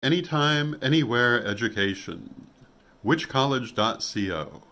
Anytime, anywhere education. Whichcollege.co.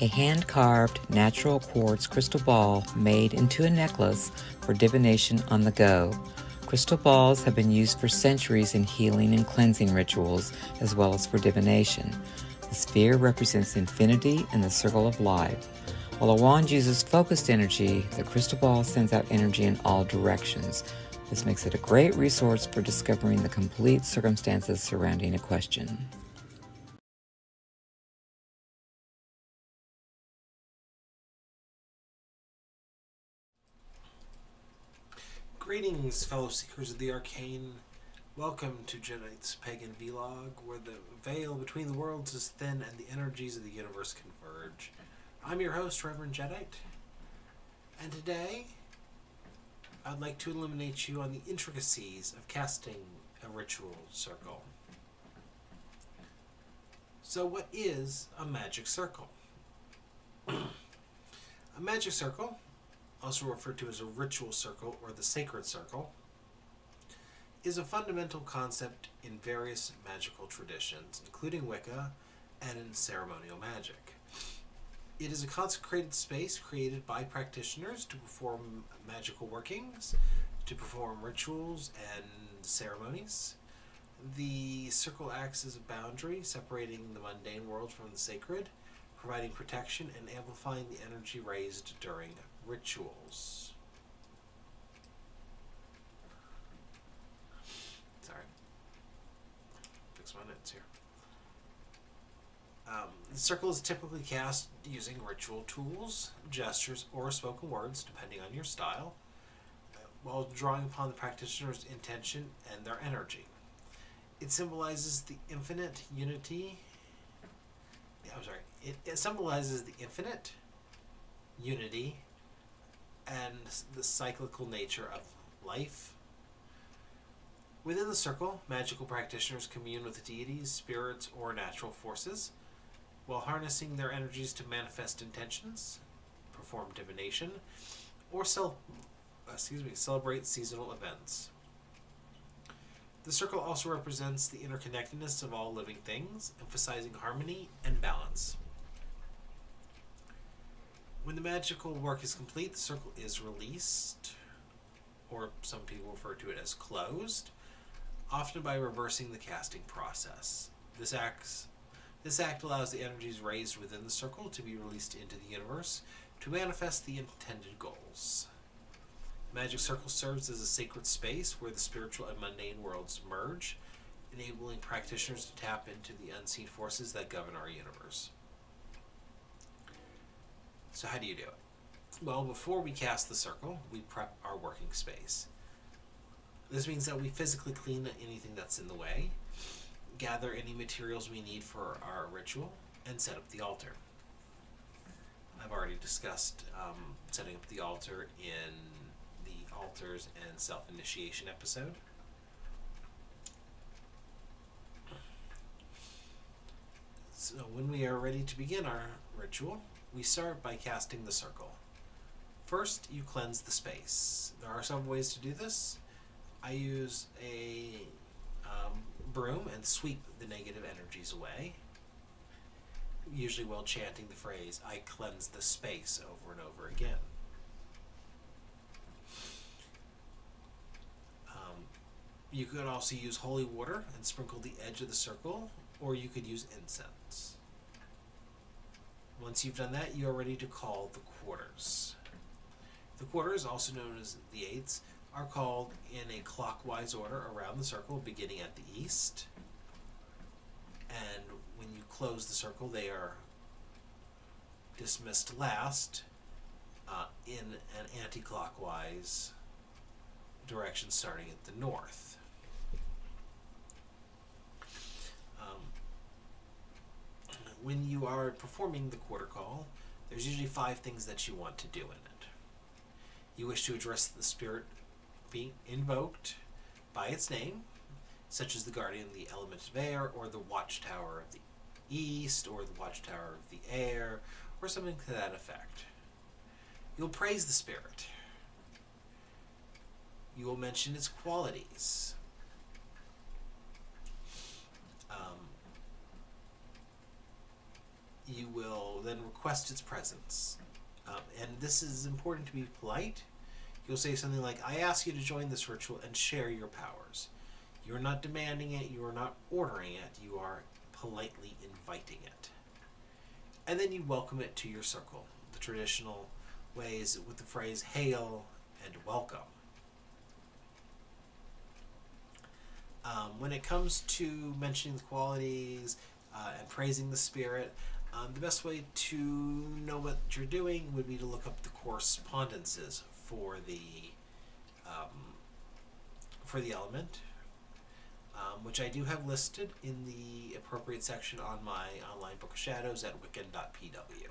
A hand-carved natural quartz crystal ball made into a necklace for divination on the go. Crystal balls have been used for centuries in healing and cleansing rituals, as well as for divination. The sphere represents infinity and the circle of life. While a wand uses focused energy, the crystal ball sends out energy in all directions. This makes it a great resource for discovering the complete circumstances surrounding a question. Greetings, fellow seekers of the arcane. Welcome to Jedite's Pagan Vlog, where the veil between the worlds is thin and the energies of the universe converge. I'm your host, Reverend Jedite, and today I'd like to illuminate you on the intricacies of casting a ritual circle. So what is a magic circle? A magic circle, also referred to as a ritual circle or the sacred circle, is a fundamental concept in various magical traditions, including Wicca and in ceremonial magic. It is a consecrated space created by practitioners to perform magical workings, to perform rituals and ceremonies. The circle acts as a boundary separating the mundane world from the sacred, providing protection and amplifying the energy raised during rituals. Sorry. Fix my notes here. The circle is typically cast using ritual tools, gestures, or spoken words, depending on your style, while drawing upon the practitioner's intention and their energy. It symbolizes the infinite unity. It symbolizes the infinite unity and the cyclical nature of life. Within the circle, magical practitioners commune with deities, spirits, or natural forces, while harnessing their energies to manifest intentions, perform divination, or celebrate seasonal events. The circle also represents the interconnectedness of all living things, emphasizing harmony and balance. When the magical work is complete, the circle is released, or some people refer to it as closed, often by reversing the casting process. This act allows the energies raised within the circle to be released into the universe to manifest the intended goals. The magic circle serves as a sacred space where the spiritual and mundane worlds merge, enabling practitioners to tap into the unseen forces that govern our universe. So how do you do it? Well, before we cast the circle, we prep our working space. This means that we physically clean anything that's in the way, gather any materials we need for our ritual, and set up the altar. I've already discussed setting up the altar in the altars and self-initiation episode. So when we are ready to begin our ritual, we start by casting the circle. First, you cleanse the space. There are several ways to do this. I use a broom and sweep the negative energies away, usually while chanting the phrase, "I cleanse the space," over and over again. You could also use holy water and sprinkle the edge of the circle, or you could use incense. Once you've done that, you are ready to call the quarters. The quarters, also known as the eights, are called in a clockwise order around the circle, beginning at the east. And when you close the circle, they are dismissed last in an anti-clockwise direction, starting at the north. When you are performing the quarter call, there's usually 5 things that you want to do in it. You wish to address the spirit being invoked by its name, such as the guardian of the element of air, or the watchtower of the east, or the watchtower of the air, or something to that effect. You'll praise the spirit. You will mention its qualities. You will then request its presence. And this is important to be polite. You'll say something like, "I ask you to join this ritual and share your powers." You're not demanding it, you are not ordering it, you are politely inviting it. And then you welcome it to your circle. The traditional way is with the phrase, "Hail and welcome." When it comes to mentioning the qualities and praising the spirit, the best way to know what you're doing would be to look up the correspondences for the for the element, which I do have listed in the appropriate section on my online Book of Shadows at wiccan.pw.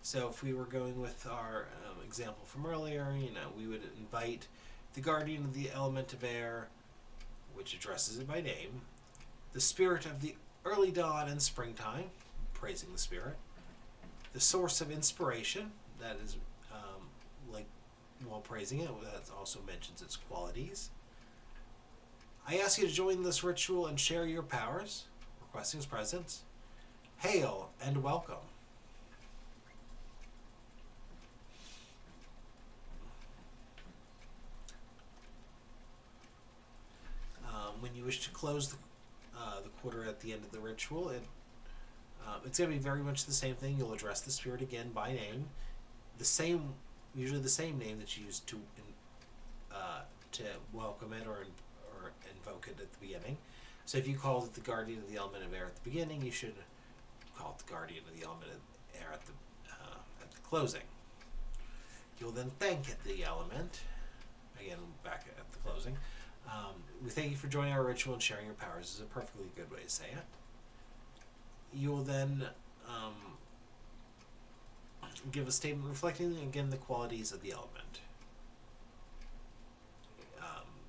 So if we were going with our example from earlier, we would invite the guardian of the element of air, which addresses it by name, the spirit of the early dawn and springtime, praising the spirit, the source of inspiration, that is while praising it, that also mentions its qualities. I ask you to join this ritual and share your powers, requesting his presence. Hail and welcome. When you wish to close the quarter at the end of the ritual, it's going to be very much the same thing. You'll address the spirit again by name, usually the same name that you used to welcome it or invoke it at the beginning. So if you called it the guardian of the element of air at the beginning, you should call it the guardian of the element of air at the closing. You'll then thank the element, again back at the closing. We thank you for joining our ritual and sharing your powers. This is a perfectly good way to say it. You will then give a statement reflecting, again, the qualities of the element.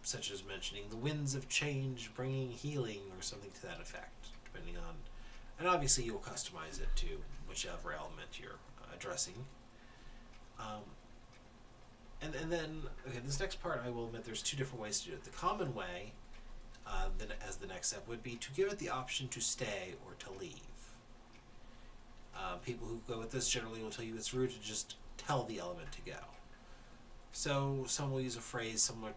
Such as mentioning the winds of change, bringing healing, or something to that effect, depending on... And obviously you'll customize it to whichever element you're addressing. And then, okay, this next part, I will admit there's two different ways to do it. The common way, then as the next step, would be to give it the option to stay or to leave. People who go with this generally will tell you it's rude to just tell the element to go. So some will use a phrase similar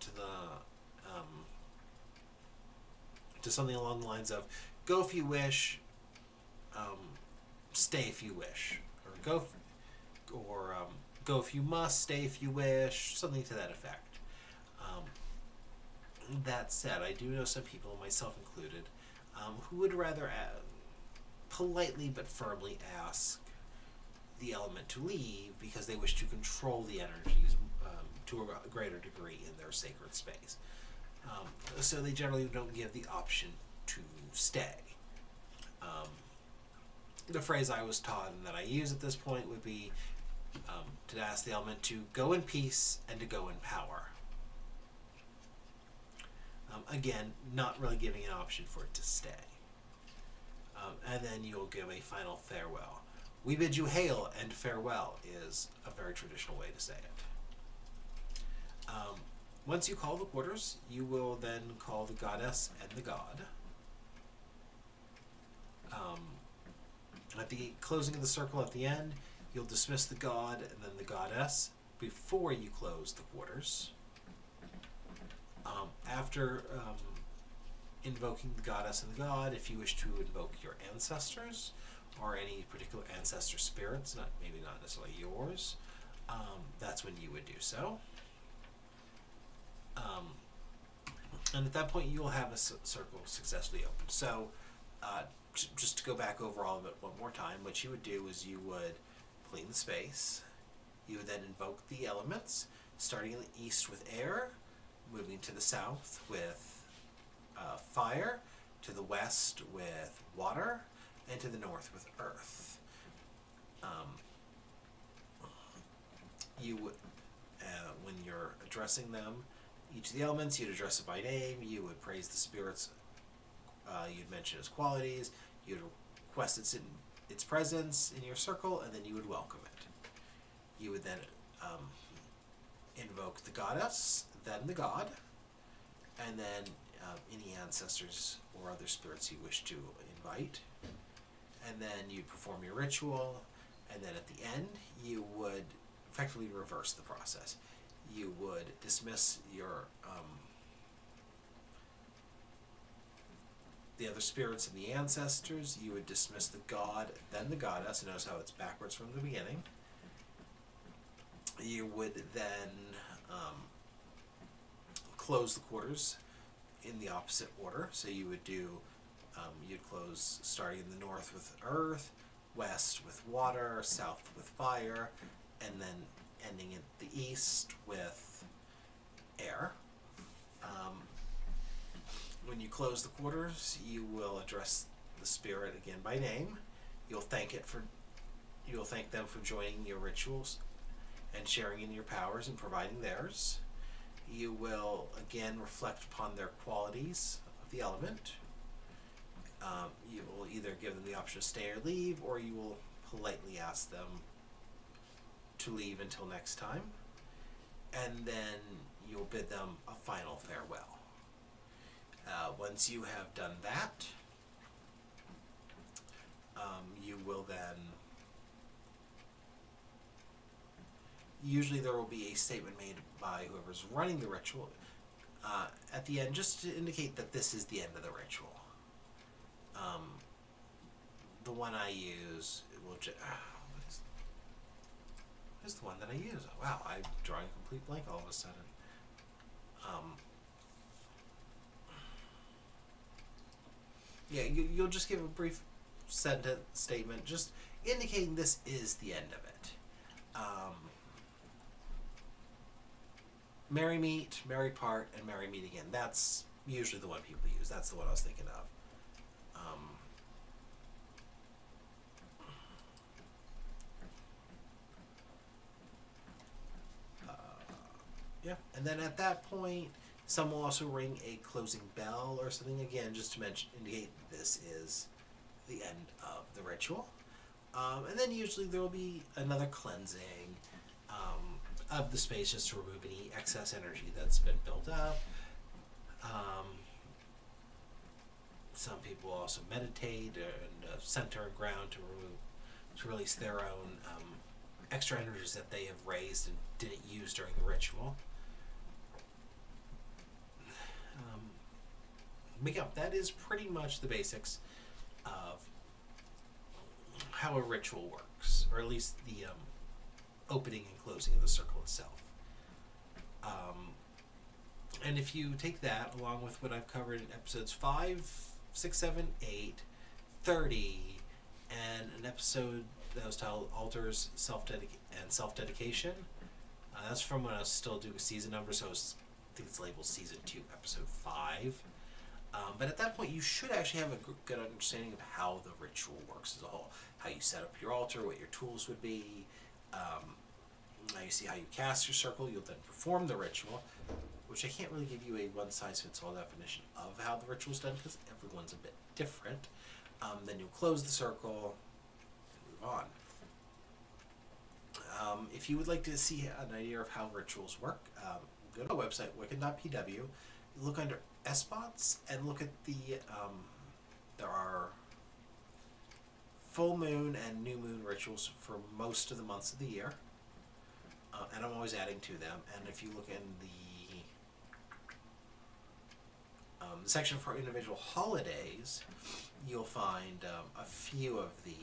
to something along the lines of, go if you wish, stay if you wish, or go if you must, stay if you wish, something to that effect. That said, I do know some people, myself included, who would rather politely but firmly ask the element to leave because they wish to control the energies to a greater degree in their sacred space. So they generally don't give the option to stay. The phrase I was taught and that I use at this point would be to ask the element to go in peace and to go in power. Again, not really giving an option for it to stay. And then you'll give a final farewell. We bid you hail and farewell is a very traditional way to say it. Once you call the quarters, you will then call the goddess and the god. At the closing of the circle at the end, you'll dismiss the god and then the goddess before you close the quarters. After invoking the goddess and the god, if you wish to invoke your ancestors or any particular ancestor spirits, maybe not necessarily yours, that's when you would do so. And at that point, you will have a circle successfully opened. So, just to go back over all of it one more time, what you would do is you would clean the space. You would then invoke the elements, starting in the east with air, moving to the south with fire, to the west with water, and to the north with earth. You would, when you're addressing them, each of the elements, you'd address it by name, you would praise the spirits, you'd mention its qualities, you'd request its presence in your circle, and then you would welcome it. You would then invoke the goddess, then the god, and then any ancestors or other spirits you wish to invite. And then you'd perform your ritual, and then at the end, you would effectively reverse the process. You would dismiss your the other spirits and the ancestors. You would dismiss the god, then the goddess. Notice how it's backwards from the beginning. You would then close the quarters in the opposite order. So you would do, you'd close starting in the north with earth, west with water, south with fire, and then ending at the east with air. When you close the quarters, you will address the spirit again by name. You'll thank them for joining your rituals and sharing in your powers and providing theirs. You will again reflect upon their qualities of the element. You will either give them the option to stay or leave, or you will politely ask them to leave until next time. And then you'll bid them a final farewell. Once you have done that, you will then, usually there will be a statement made by whoever's running the ritual at the end, just to indicate that this is the end of the ritual. The one I use will what is the one that I use? Oh, wow, I'm drawing a complete blank all of a sudden. Yeah, you'll just give a brief sentence statement, just indicating this is the end of it. Merry meet, merry part, and merry meet again. That's usually the one people use. That's the one I was thinking of. Yeah, and then at that point, some will also ring a closing bell or something again, just to indicate this is the end of the ritual. And then usually there will be another cleansing of the space, just to remove any excess energy that's been built up. Some people also meditate and center and ground to release their own extra energies that they have raised and didn't use during the ritual. But yeah, that is pretty much the basics of how a ritual works, or at least the opening and closing of the circle itself. And if you take that along with what I've covered in episodes 5, 6, 7, 8, 30, and an episode that was titled Altars and Self-Dedication, that's from when I was still doing season numbers, so I think it's labeled Season 2, Episode 5. But at that point, you should actually have a good understanding of how the ritual works as a whole. How you set up your altar, what your tools would be. Now you see how you cast your circle. You'll then perform the ritual, which I can't really give you a one-size-fits-all definition of how the ritual is done because everyone's a bit different. Then you'll close the circle and move on. If you would like to see an idea of how rituals work, go to our website, wiccan.pw, look under SBOTs, and look at there are full moon and new moon rituals for most of the months of the year. And I'm always adding to them. And if you look in the section for individual holidays, you'll find a few of the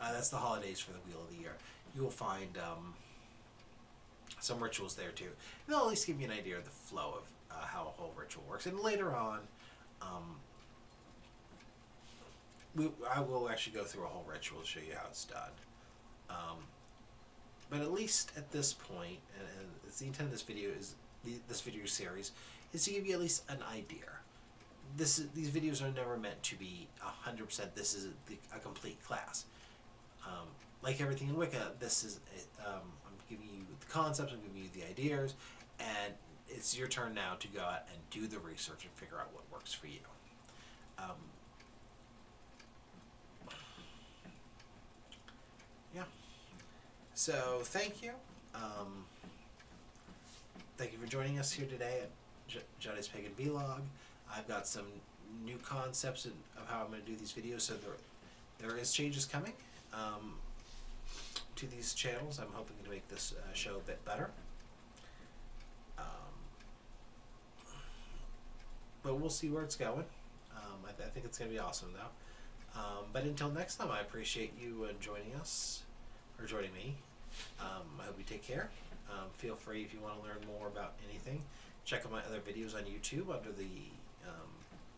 that's the holidays for the Wheel of the Year. You'll find some rituals there too. And they'll at least give you an idea of the flow of how a whole ritual works. And later on, I will actually go through a whole ritual to show you how it's done. But at least at this point, and it's the intent of this video this video series is to give you at least an idea. These videos are never meant to be 100%. This is a complete class. Like everything in Wicca, this is I'm giving you the concepts, I'm giving you the ideas, and it's your turn now to go out and do the research and figure out what works for you. Yeah. So thank you. Thank you for joining us here today at Jedite's Pagan Vlog. I've got some new concepts of how I'm going to do these videos, so there is changes coming to these channels. I'm hoping to make this show a bit better. But we'll see where it's going. I think it's going to be awesome, though. But until next time, I appreciate you joining us, or joining me. I hope you take care. Feel free, if you want to learn more about anything, check out my other videos on YouTube under the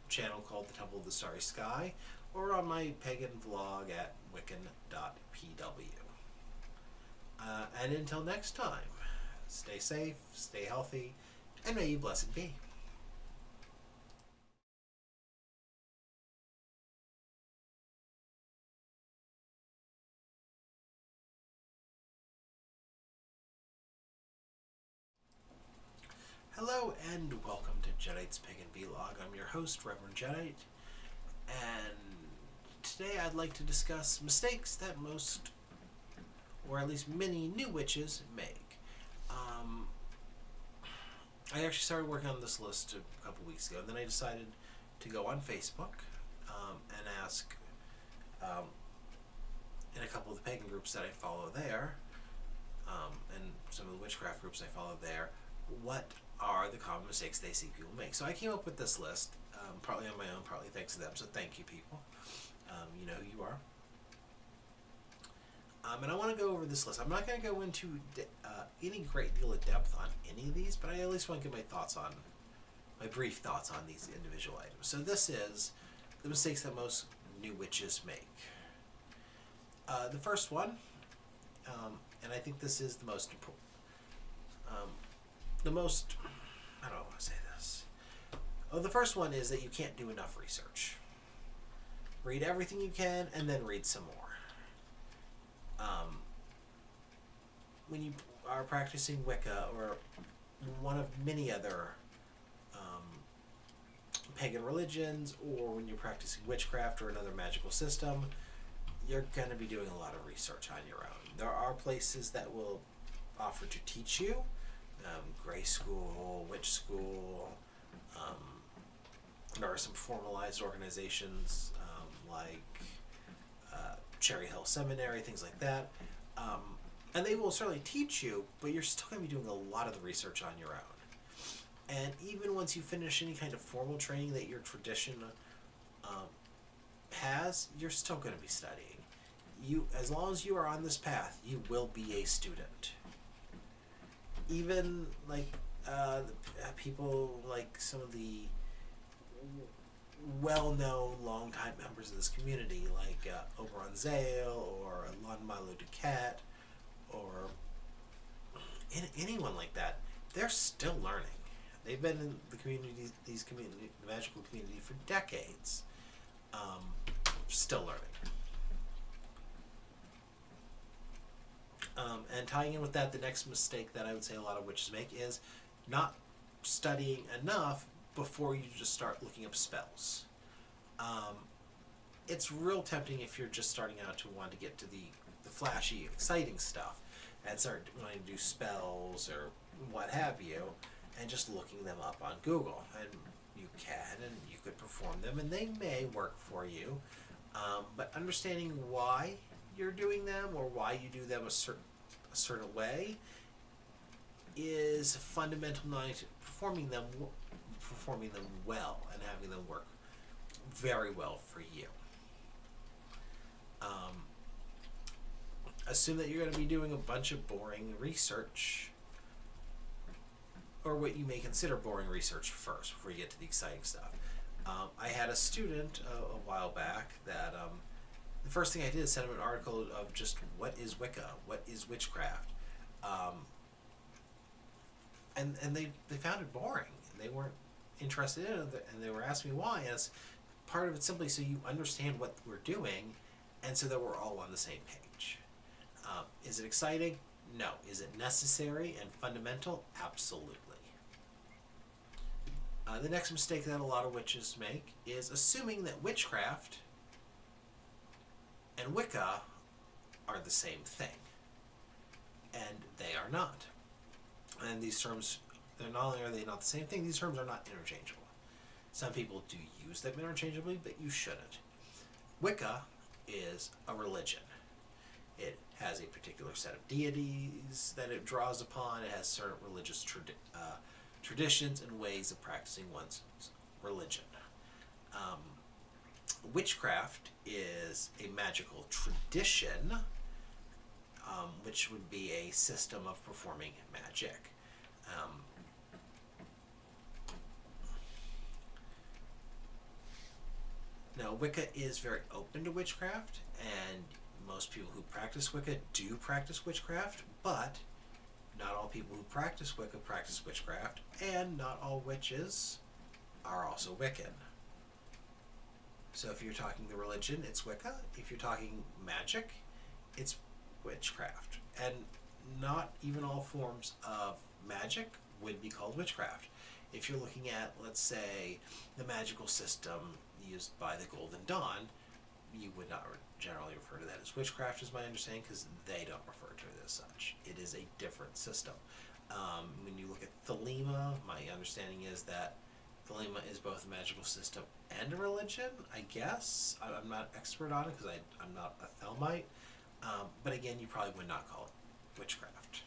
channel called The Temple of the Starry Sky, or on my pagan vlog at wiccan.pw. And until next time, stay safe, stay healthy, and may you blessed be. Hello and welcome to Jedite's Pagan Vlog. I'm your host, Reverend Jedite, and today I'd like to discuss mistakes that most, or at least many, new witches make. I actually started working on this list a couple weeks ago, and then I decided to go on Facebook and ask in a couple of the pagan groups that I follow there, and some of the witchcraft groups I follow there, what are the common mistakes they see people make. So I came up with this list, partly on my own, partly thanks to them, so thank you, people. You know who you are. And I want to go over this list. I'm not going to go into any great deal of depth on any of these, but I at least want to give my brief thoughts on these individual items. So this is the mistakes that most new witches make. The first one, and I think this is the most important, I don't want to say this. Oh, the first one is that you can't do enough research. Read everything you can and then read some more. When you are practicing Wicca or one of many other pagan religions, or when you're practicing witchcraft or another magical system, you're going to be doing a lot of research on your own. There are places that will offer to teach you, Gray School, Witch School. There are some formalized organizations like Cherry Hill Seminary, things like that. And they will certainly teach you, but you're still going to be doing a lot of the research on your own. And even once you finish any kind of formal training that your tradition has, you're still going to be studying. As long as you are on this path, you will be a student. Even like people like some of the well-known, long-time members of this community, like Oberon Zale or Lon Milo Ducat, or anyone like that, they're still learning. They've been in the the magical community for decades, still learning. And tying in with that, the next mistake that I would say a lot of witches make is not studying enough before you just start looking up spells. It's real tempting if you're just starting out to want to get to the flashy, exciting stuff and start wanting to do spells or what have you, and just looking them up on Google. And you can, and you could perform them, and they may work for you. But understanding why you're doing them or why you do them a certain way is fundamental knowledge to performing them well and having them work very well for you. Assume that you're going to be doing a bunch of boring research, or what you may consider boring research first before you get to the exciting stuff. I had a student a while back that the first thing I did is send him an article of just what is Wicca, what is witchcraft, and they found it boring. They weren't interested in it, and they were asking me why. As part of it simply so you understand what we're doing, and so that we're all on the same page. Is it exciting? No. Is it necessary and fundamental? Absolutely. The next mistake that a lot of witches make is assuming that witchcraft and Wicca are the same thing. And they are not. And these terms, not only are they not the same thing, these terms are not interchangeable. Some people do use them interchangeably, but you shouldn't. Wicca is a religion. It has a particular set of deities that it draws upon. It has certain religious traditions and ways of practicing one's religion. Witchcraft is a magical tradition, which would be a system of performing magic. Now, Wicca is very open to witchcraft, and most people who practice Wicca do practice witchcraft, but not all people who practice Wicca practice witchcraft, and not all witches are also Wiccan. So if you're talking the religion, it's Wicca. If you're talking magic, it's witchcraft. And not even all forms of magic would be called witchcraft. If you're looking at, let's say, the magical system used by the Golden Dawn, you would not generally refer to that as witchcraft, is my understanding, because they don't refer to it as such. It is a different system. When you look at Thelema, my understanding is that Thelema is both a magical system and a religion, I guess. I'm not expert on it because I'm not a Thelmite. But again, you probably would not call it witchcraft.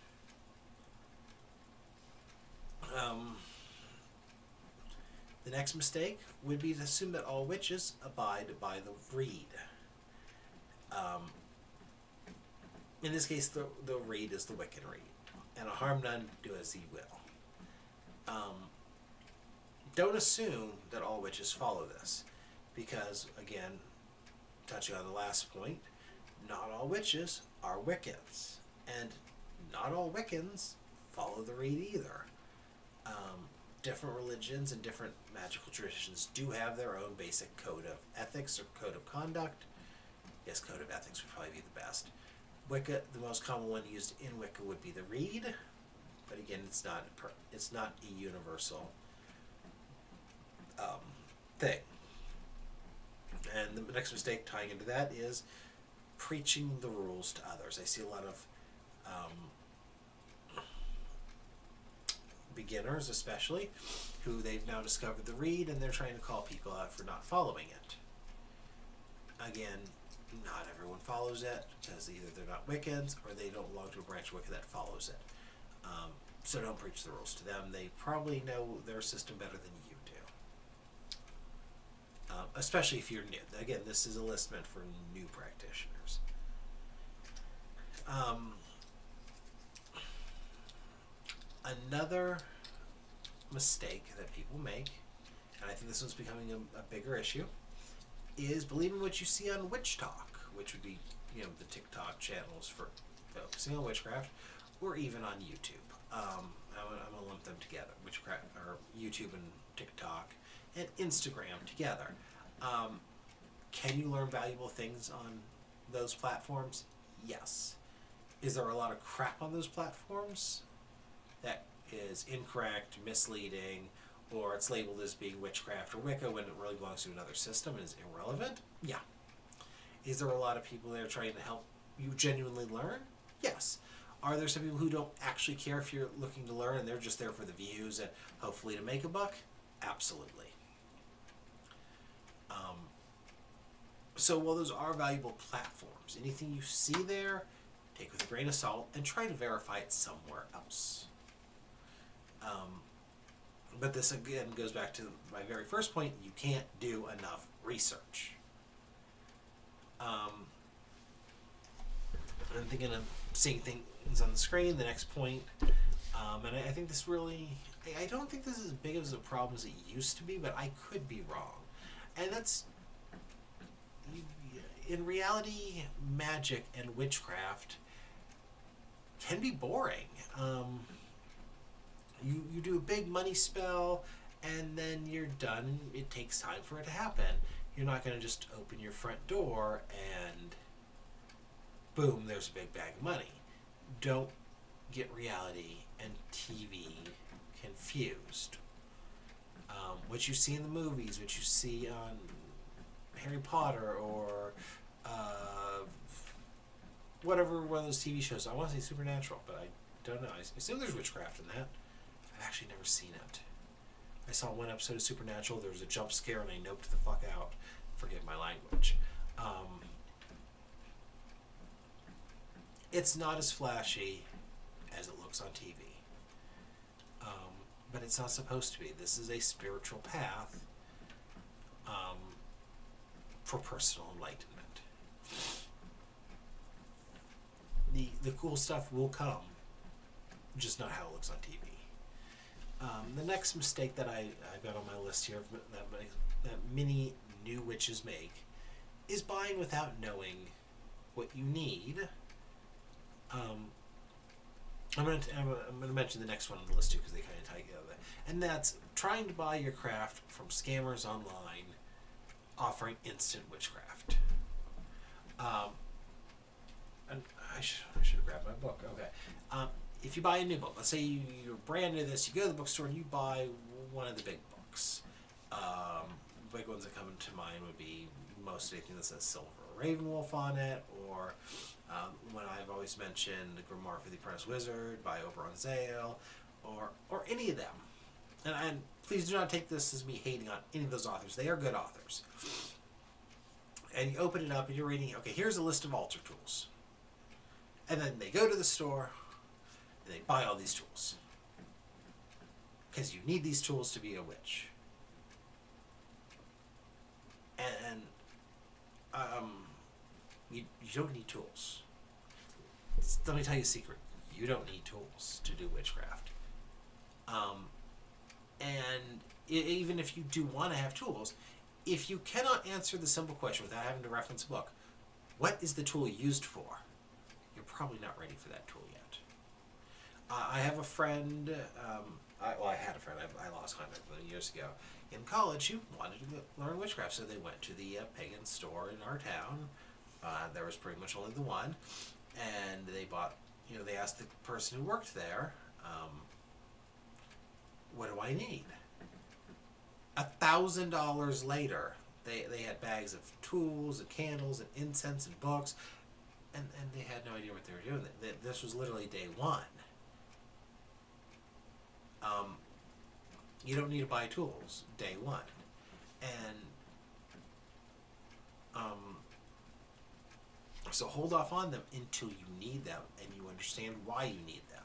The next mistake would be to assume that all witches abide by the Rede. In this case, the Rede is the Wiccan Rede, and a harm none, do as he will. Don't assume that all witches follow this, because, again, touching on the last point, not all witches are Wiccans, and not all Wiccans follow the Rede either. Different religions and different magical traditions do have their own basic code of ethics or code of conduct. Yes, code of ethics would probably be the best. Wicca, the most common one used in Wicca would be the Rede, but again, it's not a universal thing. And the next mistake tying into that is preaching the rules to others. I see a lot of beginners, especially, who they've now discovered the Rede, and they're trying to call people out for not following it. Again, not everyone follows it, because either they're not Wiccans or they don't belong to a branch of Wicca that follows it. So don't preach the rules to them. They probably know their system better than you do. Especially if you're new. Again, this is a list meant for new practitioners. Another mistake that people make, and I think this one's becoming a bigger issue, is believing what you see on Witch Talk, which would be, the TikTok channels for focusing on witchcraft, or even on YouTube. I'm gonna lump them together, witchcraft, or YouTube and TikTok, and Instagram together. Can you learn valuable things on those platforms? Yes. Is there a lot of crap on those platforms that is incorrect, misleading, or it's labeled as being witchcraft or Wicca when it really belongs to another system and is irrelevant? Yeah. Is there a lot of people there trying to help you genuinely learn? Yes. Are there some people who don't actually care if you're looking to learn and they're just there for the views and hopefully to make a buck? Absolutely. So while those are valuable platforms, anything you see there, take with a grain of salt and try to verify it somewhere else. But this again goes back to my very first point, you can't do enough research. I'm thinking of seeing things on the screen, the next point, and I think this really, I don't think this is as big of a problem as it used to be, but I could be wrong. And that's, in reality, magic and witchcraft can be boring. You do a big money spell, and then you're done. It takes time for it to happen. You're not going to just open your front door and boom, there's a big bag of money. Don't get reality and TV confused. What you see in the movies, what you see on Harry Potter or whatever one of those TV shows. I want to say Supernatural, but I don't know. I assume there's witchcraft in that. I've actually never seen it. I saw one episode of Supernatural. There was a jump scare and I noped the fuck out. Forgive my language. It's not as flashy as it looks on TV. But it's not supposed to be. This is a spiritual path for personal enlightenment. The cool stuff will come, just not how it looks on TV. The next mistake that I've got on my list here, that many new witches make is buying without knowing what you need. I'm gonna mention the next one on the list too because they kind of tie together, and that's trying to buy your craft from scammers online offering instant witchcraft. And I should have grabbed my book. Okay. If you buy a new book, let's say you're brand new to this, you go to the bookstore and you buy one of the big books. Big ones that come to mind would be most anything that says Silver Ravenwolf on it, or one I've always mentioned, the Grimoire for the Apprentice Wizard by Oberon Zale, or any of them. And please do not take this as me hating on any of those authors. They are good authors. And you open it up and you're reading, okay, here's a list of altar tools. And then they go to the store and they buy all these tools. Because you need these tools to be a witch. And you don't need tools. Let me tell you a secret. You don't need tools to do witchcraft. And even if you do want to have tools, if you cannot answer the simple question without having to reference a book, what is the tool used for? You're probably not ready for that tool yet. I have a friend, I had a friend, I lost contact with him years ago, in college who wanted to learn witchcraft, so they went to the pagan store in our town. There was pretty much only the one, and they bought, they asked the person who worked there, what do I need? $1,000 later, they had bags of tools and candles and incense and books, and they had no idea what they were doing. This was literally day one. You don't need to buy tools day one. And so hold off on them until you need them and you understand why you need them.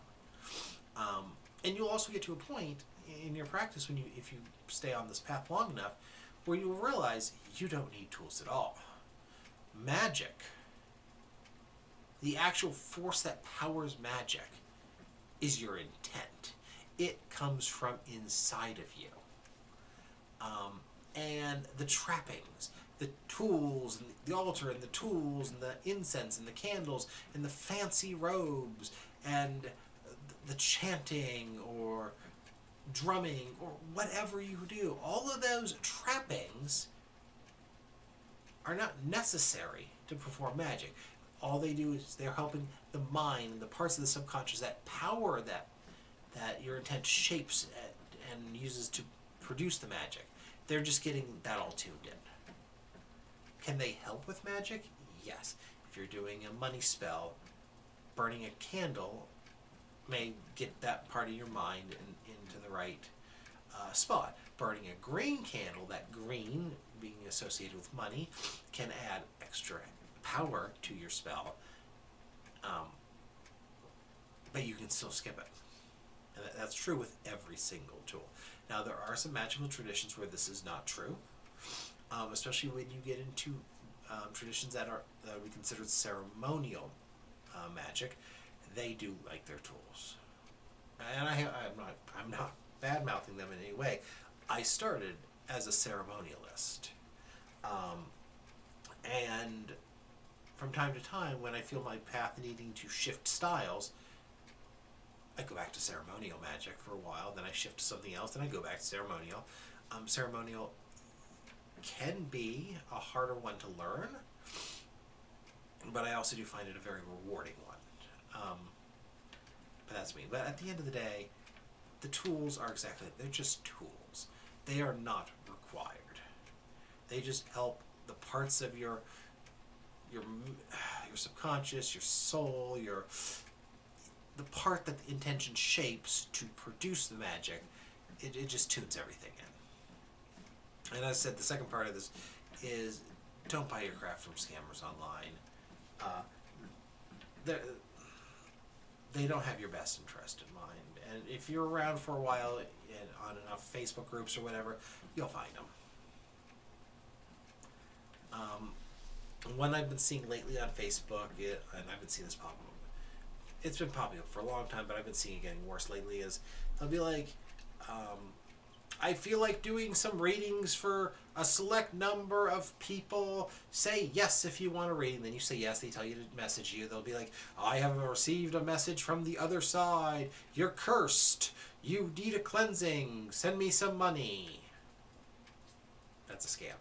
And you'll also get to a point in your practice if you stay on this path long enough where you'll realize you don't need tools at all. Magic, the actual force that powers magic, is your intent. It comes from inside of you. And the trappings, the tools, and the altar, and the tools, and the incense, and the candles, and the fancy robes, and the chanting, or drumming, or whatever you do, all of those trappings are not necessary to perform magic. All they do is they're helping the mind and the parts of the subconscious that power that your intent shapes and uses to produce the magic. They're just getting that all tuned in. Can they help with magic? Yes. If you're doing a money spell, burning a candle may get that part of your mind into the right spot. Burning a green candle, that green being associated with money, can add extra power to your spell. But you can still skip it. And that's true with every single tool. Now, there are some magical traditions where this is not true, especially when you get into traditions that would be considered ceremonial magic. They do like their tools, and I'm not bad mouthing them in any way. I started as a ceremonialist, and from time to time, when I feel my path needing to shift styles, I go back to ceremonial magic for a while, then I shift to something else, then I go back to ceremonial. Ceremonial can be a harder one to learn, but I also do find it a very rewarding one. But that's me. But at the end of the day, the tools are they're just tools. They are not required. They just help the parts of your subconscious, your soul, the part that the intention shapes to produce the magic. It just tunes everything in. And as I said, the second part of this is don't buy your craft from scammers online. They don't have your best interest in mind. And if you're around for a while on enough Facebook groups or whatever, you'll find them. One I've been seeing lately on Facebook, and I've been seeing this pop up. It's been popping up for a long time, but I've been seeing it getting worse lately, is they'll be like, I feel like doing some readings for a select number of people. Say yes if you want a reading. Then you say yes. They tell you to message you. They'll be like, I have received a message from the other side. You're cursed. You need a cleansing. Send me some money. That's a scam.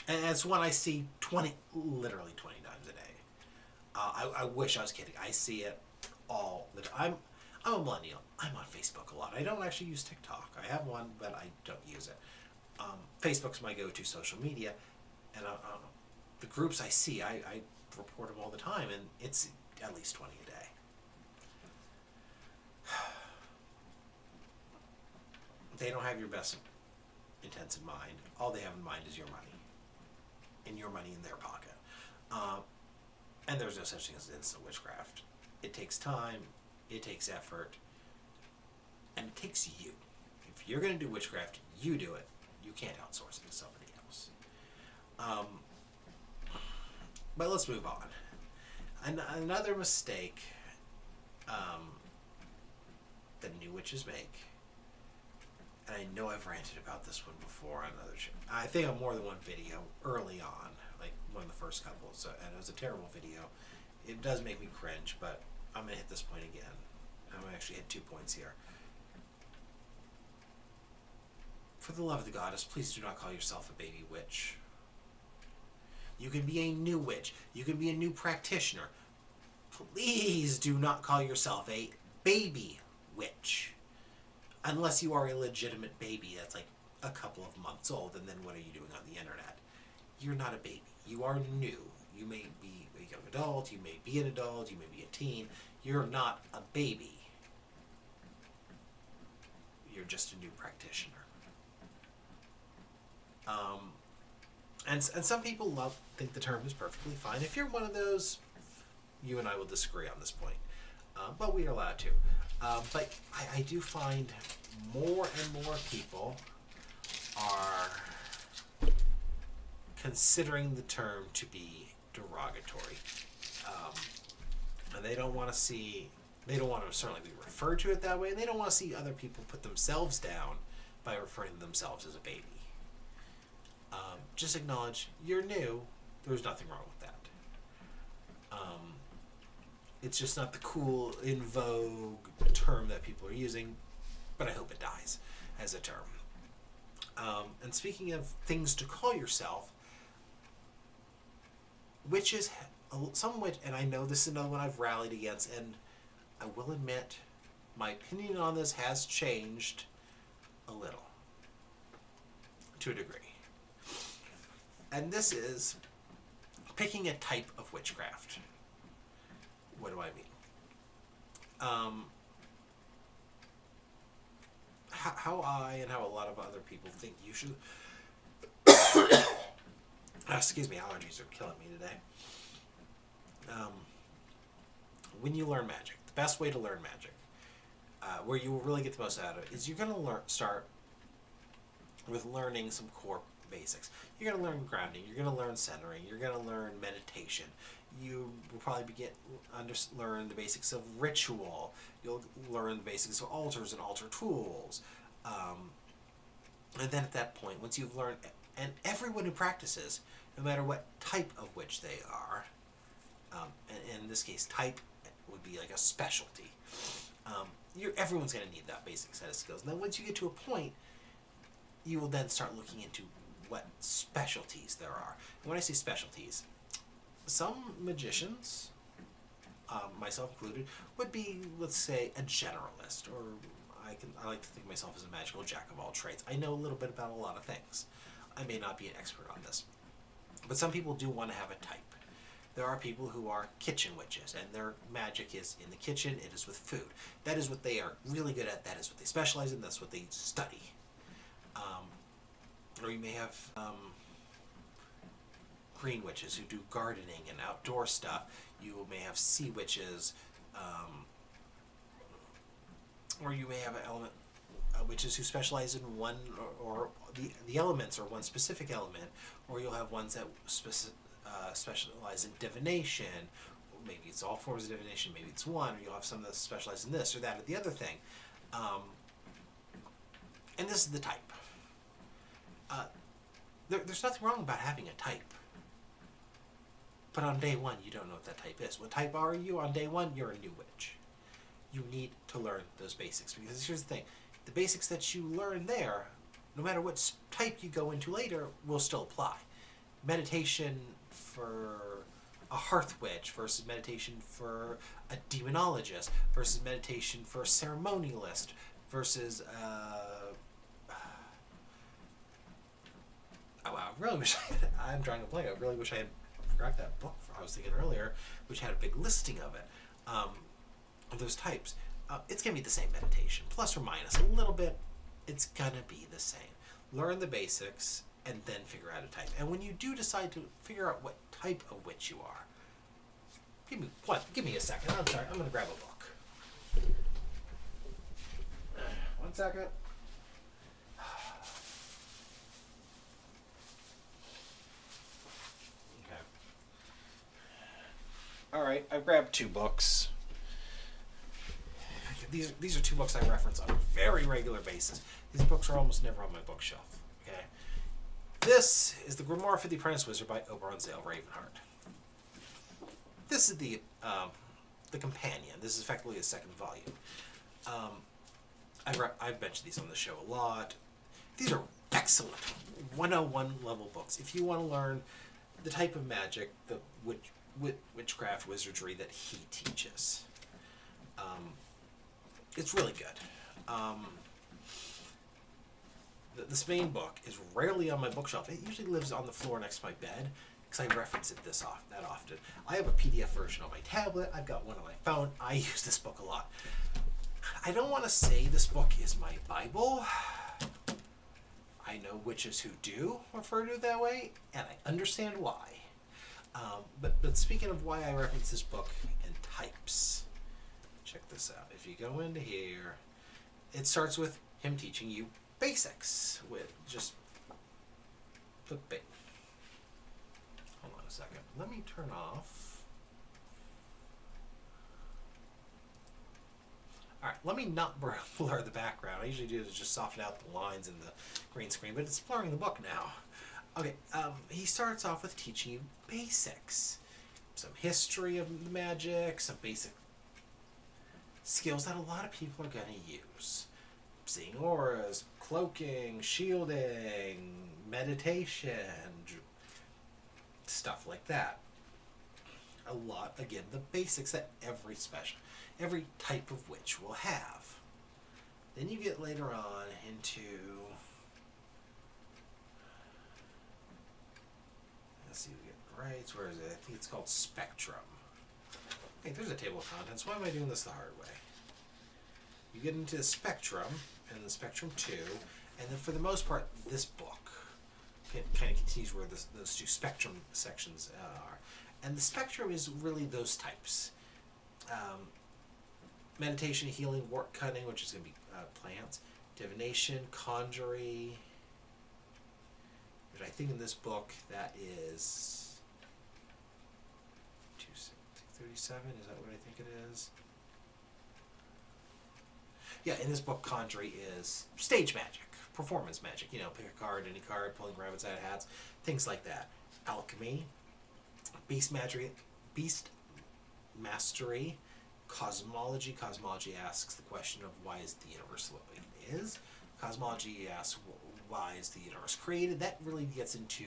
And it's one I see literally 20 times a day. I wish I was kidding. I see it all the time. I'm a millennial. I'm on Facebook a lot. I don't actually use TikTok. I have one, but I don't use it. Facebook's my go-to social media, and the groups I see, I report them all the time, and it's at least 20 a day. They don't have your best intents in mind. All they have in mind is your money, and your money in their pocket. And there's no such thing as instant witchcraft. It takes time, it takes effort, and it takes you. If you're going to do witchcraft, you do it. You can't outsource it to somebody else. But let's move on. Another mistake that new witches make, and I know I've ranted about this one before on another show. I think on more than one video early on, like one of the first couple, and it was a terrible video. It does make me cringe, but I'm going to hit this point again. I'm going to actually hit 2 points here. For the love of the goddess, please do not call yourself a baby witch. You can be a new witch. You can be a new practitioner. Please do not call yourself a baby witch. Unless you are a legitimate baby that's like a couple of months old, and then what are you doing on the internet? You're not a baby. You are new. You may be a young adult, you may be an adult, you may be a teen. You're not a baby. You're just a new practitioner. And some people think the term is perfectly fine. If you're one of those, you and I will disagree on this point. But we are allowed to. But I do find more and more people are considering the term to be derogatory. And they don't want to certainly be referred to it that way, and they don't want to see other people put themselves down by referring to themselves as a baby. Just acknowledge you're new. There's nothing wrong with that. It's just not the cool, in vogue term that people are using, but I hope it dies as a term. And speaking of things to call yourself, witches, and I know this is another one I've rallied against, and I will admit my opinion on this has changed a little, to a degree. And this is picking a type of witchcraft. What do I mean? How I and how a lot of other people think you should... Excuse me, allergies are killing me today. When you learn magic, the best way to learn magic, where you will really get the most out of it, is you're going to start with learning some core basics. You're going to learn grounding, you're going to learn centering, you're going to learn meditation. You will probably learn the basics of ritual. You'll learn the basics of altars and altar tools. And then at that point, once you've learned, and everyone who practices, no matter what type of witch they are, and in this case, type would be like a specialty. Everyone's going to need that basic set of skills. And then once you get to a point, you will then start looking into what specialties there are. And when I say specialties, some magicians, myself included, would be, let's say, a generalist, or I like to think of myself as a magical jack of all trades. I know a little bit about a lot of things. I may not be an expert on this, but some people do want to have a type. There are people who are kitchen witches, and their magic is in the kitchen. It is with food. That is what they are really good at. That is what they specialize in. That's what they study. Or you may have green witches who do gardening and outdoor stuff. You may have sea witches, or you may have witches who specialize in one, or the elements are one specific element, or you'll have ones that specialize in divination, maybe it's all forms of divination, maybe it's one, or you'll have some that specialize in this or that or the other thing. And this is the type. There's nothing wrong about having a type. But on day one, you don't know what that type is. What type are you on day one? You're a new witch. You need to learn those basics. Because here's the thing. The basics that you learn there, no matter what type you go into later, will still apply. Meditation for a hearth witch versus meditation for a demonologist versus meditation for a ceremonialist versus I really wish I'm drawing a blank. I really wish I had grabbed that book I was thinking earlier, which had a big listing of it, of those types. It's going to be the same meditation, plus or minus a little bit. It's going to be the same. Learn the basics and then figure out a type. And when you do decide to figure out what type of witch you are, give me a second. I'm sorry. I'm going to grab a book. 1 second. All right, I've grabbed 2 books. These are 2 books I reference on a very regular basis. These books are almost never on my bookshelf. Okay, this is the Grimoire for the Apprentice Wizard by Oberon Zale Ravenheart. This is the companion. This is effectively the second volume. I've mentioned these on the show a lot. These are excellent 101 level books. If you want to learn the type of magic, the witchcraft wizardry that he teaches, it's really good. This main book is rarely on my bookshelf. It usually lives on the floor next to my bed because I reference it that often. I have a PDF version on my tablet. I've got one on my phone. I use this book a lot. I don't want to say this book is my Bible. I know witches who do refer to it that way, and I understand why. But speaking of why I reference this book and types, check this out. If you go into here, it starts with him teaching you basics with just hold on a second. Let me turn off. All right, let me not blur the background. I usually do is just soften out the lines in the green screen, but it's blurring the book now. Okay, he starts off with teaching you basics. Some history of magic, some basic skills that a lot of people are going to use. Seeing auras, cloaking, shielding, meditation, stuff like that. A lot, again, the basics that every type of witch will have. Then you get later on into, let's see, we get right, where is it? I think it's called Spectrum. Hey, there's a table of contents. Why am I doing this the hard way? You get into the Spectrum, and the Spectrum 2, and then for the most part, this book kind of continues where those 2 Spectrum sections are. And the Spectrum is really those types. Meditation, healing, wart cutting, which is going to be plants, divination, conjury, which I think in this book that is 237, is that what I think it is? Yeah, in this book, conjury is stage magic, performance magic. You know, pick a card, any card, pulling rabbits out of hats, things like that. Alchemy, beast mastery, cosmology. Cosmology asks the question of why is the universe what it is. Cosmology asks why is the universe created. That really gets into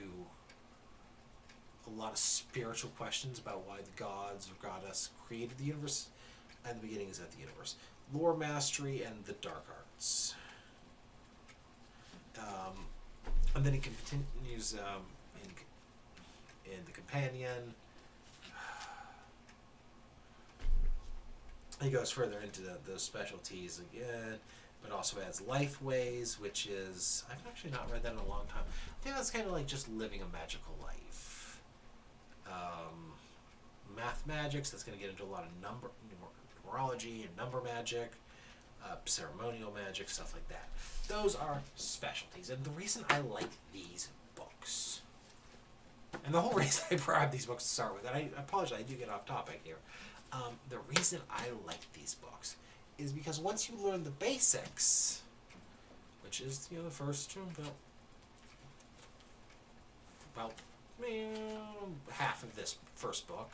a lot of spiritual questions about why the gods or goddess created the universe and the beginnings of the universe. Lore mastery and the dark arts. And then it continues in the companion. He goes further into those specialties again, but also adds life ways, which is, I've actually not read that in a long time. I think that's kind of like just living a magical life. Math magics, that's going to get into a lot of numerology and number magic, ceremonial magic, stuff like that. Those are specialties, and the reason I like these books, and the whole reason I grabbed these books to start with, and I apologize, I do get off topic here. The reason I like these books is because once you learn the basics, which is the first about half of this first book,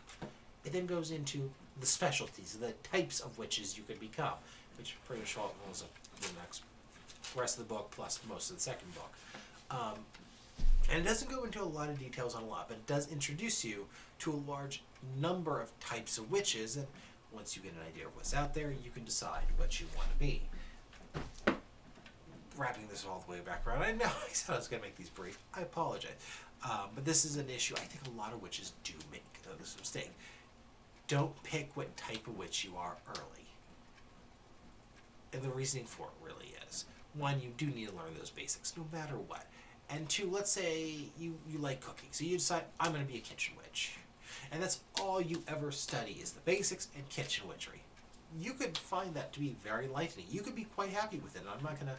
it then goes into the specialties, the types of witches you could become, which pretty much follows the rest of the book plus most of the second book. And it doesn't go into a lot of details on a lot, but it does introduce you to a large number of types of witches, and once you get an idea of what's out there, you can decide what you want to be. Wrapping this all the way back around, I know I said I was going to make these brief. I apologize. But this is an issue I think a lot of witches do make this mistake. Don't pick what type of witch you are early. And the reasoning for it really is, one, you do need to learn those basics no matter what. And two, let's say you like cooking. So you decide, I'm going to be a kitchen witch. And that's all you ever study is the basics and kitchen witchery. You could find that to be very lightning. You could be quite happy with it. I'm not going to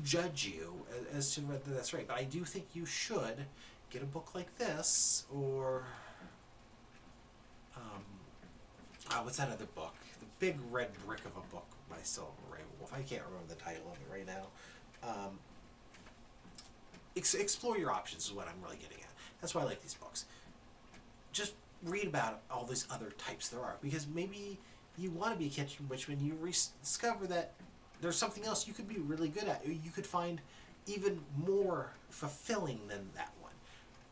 judge you as to whether that's right. But I do think you should get a book like this, or what's that other book? The big red brick of a book by Silver Ray Wolf. I can't remember the title of it right now. Explore your options is what I'm really getting at. That's why I like these books. Just read about all these other types there are, because maybe you want to be a kitchen witch when you discover that there's something else you could be really good at. You could find even more fulfilling than that one.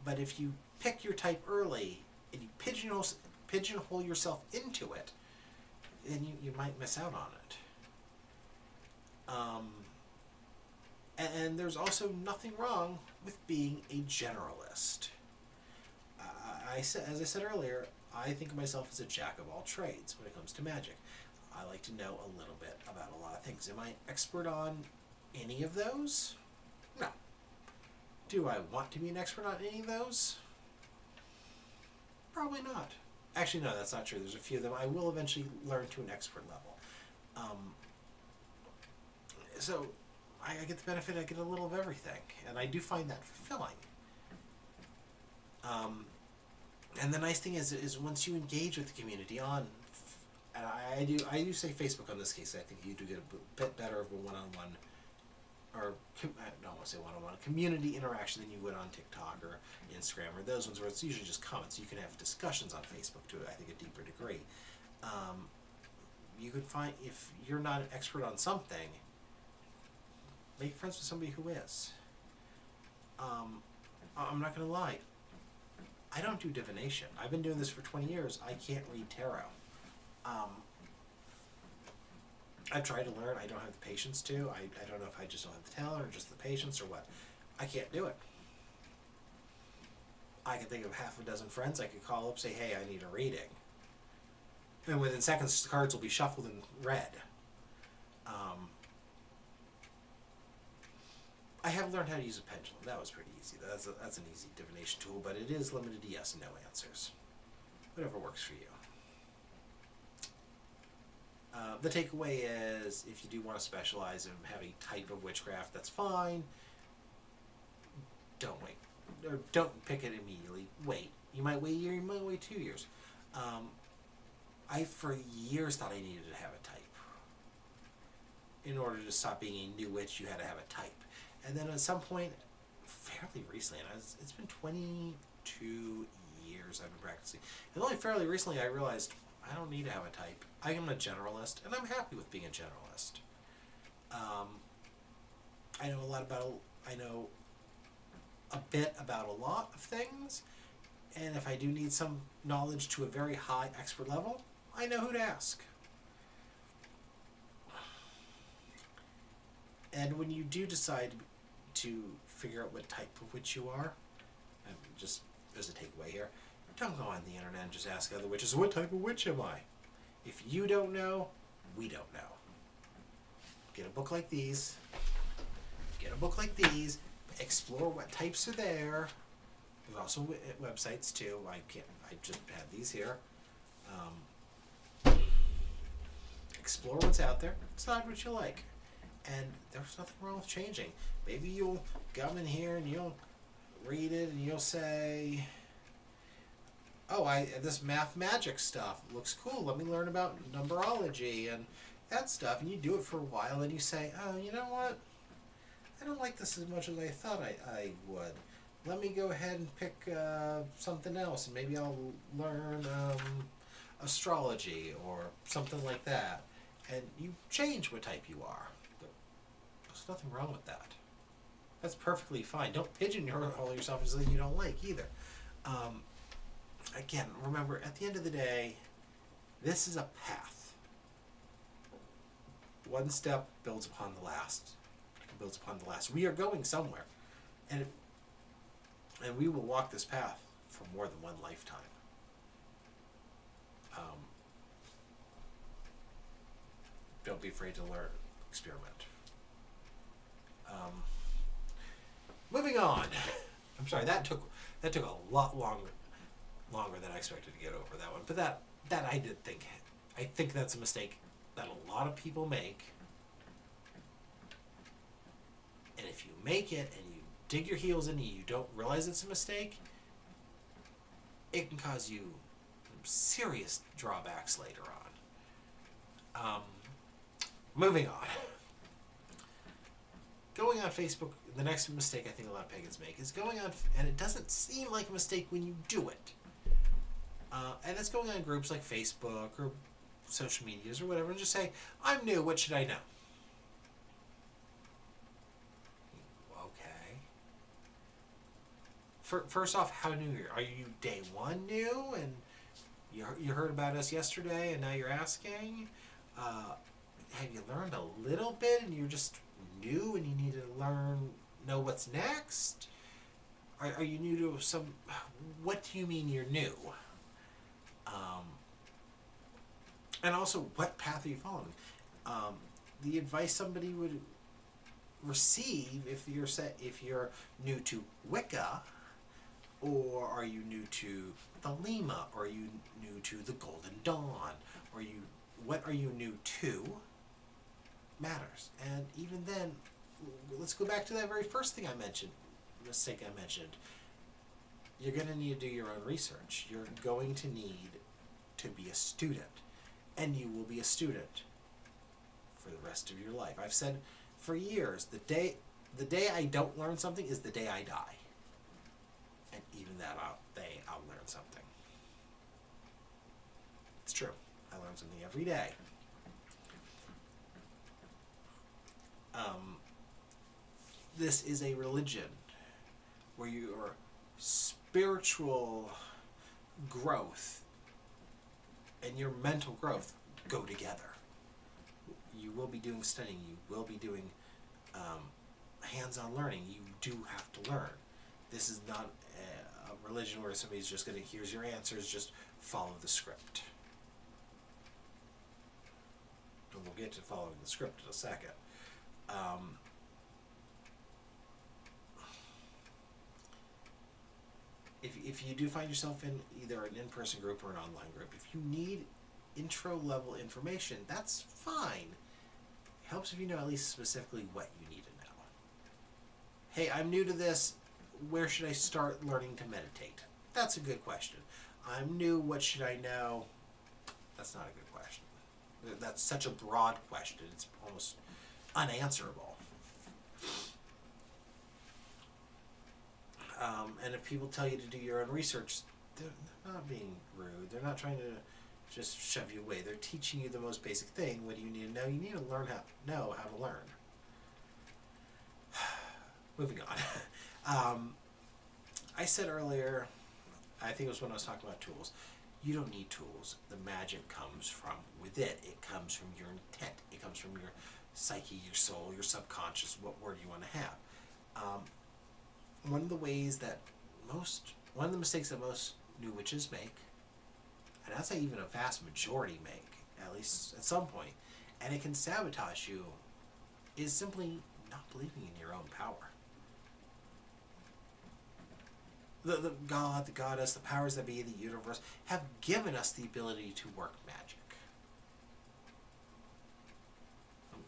But if you pick your type early and you pigeonhole yourself into it, then you might miss out on it. And there's also nothing wrong with being a generalist. As I said earlier, I think of myself as a jack of all trades when it comes to magic. I like to know a little bit about a lot of things. Am I expert on any of those? No. Do I want to be an expert on any of those? Probably not. Actually, no, that's not true. There's a few of them I will eventually learn to an expert level. So I get the benefit, I get a little of everything, and I do find that fulfilling. And the nice thing is once you engage with the community on, and I do say Facebook on this case, I think you do get a bit better of a one-on-one, or I don't want to say one-on-one, community interaction than you would on TikTok or Instagram or those ones where it's usually just comments. You can have discussions on Facebook to, I think, a deeper degree. You could find, if you're not an expert on something, make friends with somebody who is. I'm not going to lie. I don't do divination. I've been doing this for 20 years. I can't read tarot. I've tried to learn. I don't have the patience to. I don't know if I just don't have the talent or just the patience or what. I can't do it. I can think of half a dozen friends I could call up, say, hey, I need a reading. And within seconds, the cards will be shuffled and read. I have learned how to use a pendulum. That was pretty easy. That's an easy divination tool, but it is limited to yes and no answers. Whatever works for you. The takeaway is, if you do want to specialize and have a type of witchcraft, that's fine. Don't wait. Or don't pick it immediately. Wait. You might wait a year, you might wait 2 years. I, for years, thought I needed to have a type. In order to stop being a new witch, you had to have a type. And then at some point, fairly recently, and it's been 22 years I've been practicing, and only fairly recently I realized I don't need to have a type. I am a generalist, and I'm happy with being a generalist. I know a bit about a lot of things, and if I do need some knowledge to a very high expert level, I know who to ask. And when you do decide to figure out what type of witch you are, and just as a takeaway here, don't go on the internet and just ask other witches, what type of witch am I? If you don't know, we don't know. Get a book like these. Explore what types are there. There's also websites too. I just have these here. Explore what's out there. Decide what you like. And there's nothing wrong with changing. Maybe you'll come in here and you'll read it and you'll say, oh, this math magic stuff looks cool. Let me learn about numerology and that stuff. And you do it for a while, and you say, oh, you know what? I don't like this as much as I thought I would. Let me go ahead and pick something else, and maybe I'll learn astrology or something like that. And you change what type you are. But there's nothing wrong with that. That's perfectly fine. Don't pigeonhole yourself as something you don't like either. Again, remember, at the end of the day, this is a path. One step builds upon the last. Builds upon the last. We are going somewhere. And we will walk this path for more than one lifetime. Don't be afraid to learn. Experiment. Moving on. I'm sorry, that took a lot longer than I expected to get over that one. But that I did think. I think that's a mistake that a lot of people make. And if you make it and you dig your heels in and you don't realize it's a mistake, it can cause you serious drawbacks later on. Moving on. Going on Facebook, the next mistake I think a lot of pagans make is going on, and it doesn't seem like a mistake when you do it. And it's going on groups like Facebook or social medias or whatever, and just say, I'm new, what should I know? Okay. First off, how new are you? Day one new, and you heard about us yesterday, and now you're asking? Have you learned a little bit, and you're just new, and you need to know what's next? Are you new to some? What do you mean you're new? And also, what path are you following? The advice somebody would receive if you're new to Wicca, or are you new to the Lima, or are you new to the Golden Dawn, or what are you new to? Matters. And even then, let's go back to that very first thing I mentioned, mistake I mentioned. You're going to need to do your own research. You're going to need to be a student, and you will be a student for the rest of your life. I've said for years, the day I don't learn something is the day I die. And even that day, I'll learn something. It's true. I learn something every day. This is a religion where your spiritual growth and your mental growth go together. You will be doing studying. You will be doing hands-on learning. You do have to learn. This is not a religion where somebody's just going to, here's your answers, just follow the script. And we'll get to following the script in a second. If you do find yourself in either an in-person group or an online group, if you need intro-level information, that's fine. It helps if you know at least specifically what you need to know. Hey, I'm new to this. Where should I start learning to meditate? That's a good question. I'm new. What should I know? That's not a good question. That's such a broad question. It's almost unanswerable. And if people tell you to do your own research, they're not being rude. They're not trying to just shove you away. They're teaching you the most basic thing. What do you need to know? You need to learn how to learn. Moving on. I said earlier, I think it was when I was talking about tools, you don't need tools. The magic comes from within. It comes from your intent. It comes from your psyche, your soul, your subconscious, what word you want to have. One of the mistakes that most new witches make, and I'd say even a vast majority make, at least at some point, and it can sabotage you, is simply not believing in your own power. The God, the goddess, the powers that be, the universe, have given us the ability to work magic.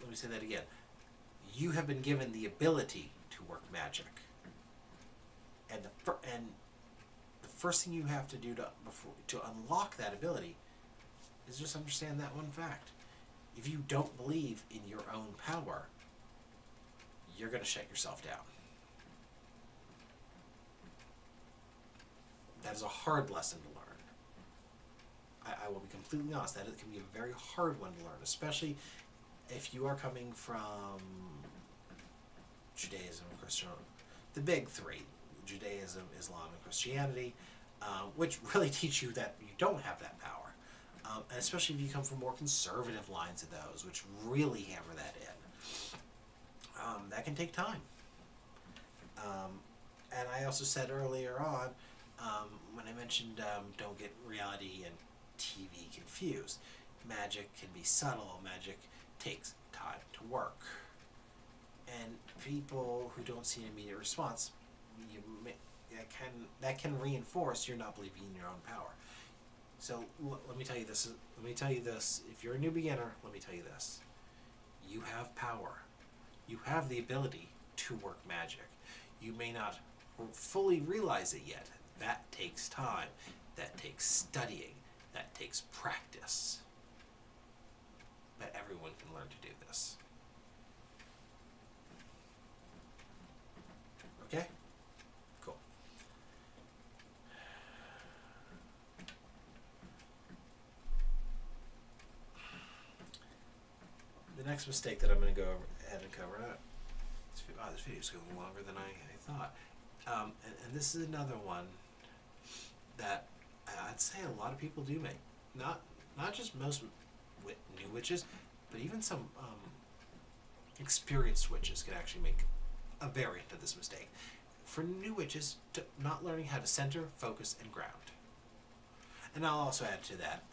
Let me say that again. You have been given the ability to work magic. And the first thing you have to do to unlock that ability is just understand that one fact. If you don't believe in your own power, you're going to shut yourself down. That is a hard lesson to learn. I will be completely honest, that it can be a very hard one to learn, especially if you are coming from Judaism and Christianity, the big three, Judaism, Islam, and Christianity, which really teach you that you don't have that power. And especially if you come from more conservative lines of those, which really hammer that in. That can take time. And I also said earlier on, when I mentioned don't get reality and TV confused. Magic can be subtle. Magic takes time to work. And people who don't see an immediate response, that can reinforce you're not believing in your own power. So let me tell you this. If you're a new beginner, let me tell you this. You have power. You have the ability to work magic. You may not fully realize it yet. That takes time. That takes studying. That takes practice. But everyone can learn to do this. Okay? Cool. The next mistake that I'm going to go ahead and cover, this video is going longer than I thought. And this is another one that I'd say a lot of people do make. Not just most new witches, but even some experienced witches can actually make a variant of this mistake. For new witches, not learning how to center, focus, and ground. And I'll also add to that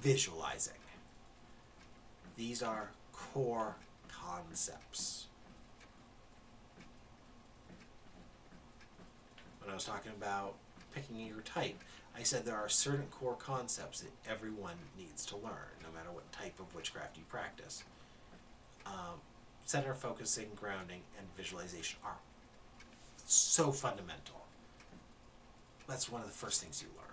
visualizing. These are core concepts. When I was talking about picking your type, I said there are certain core concepts that everyone needs to learn, no matter what type of witchcraft you practice. Center, focusing, grounding, and visualization are so fundamental. That's one of the first things you learn.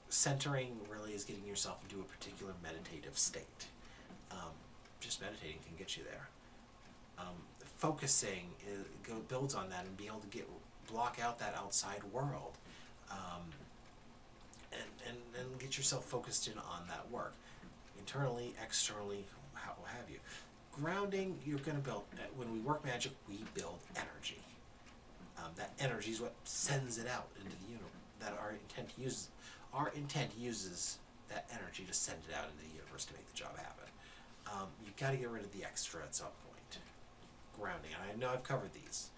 Centering really is getting yourself into a particular meditative state. Just meditating can get you there. Focusing builds on that and being able to block out that outside world, and get yourself focused in on that work, internally, externally, how have you. Grounding, you're going to build. When we work magic, we build energy. That energy is what sends it out into the universe. That our intent uses that energy to send it out into the universe to make the job happen. You've got to get rid of the extra at some point. Grounding, and I know I've covered these.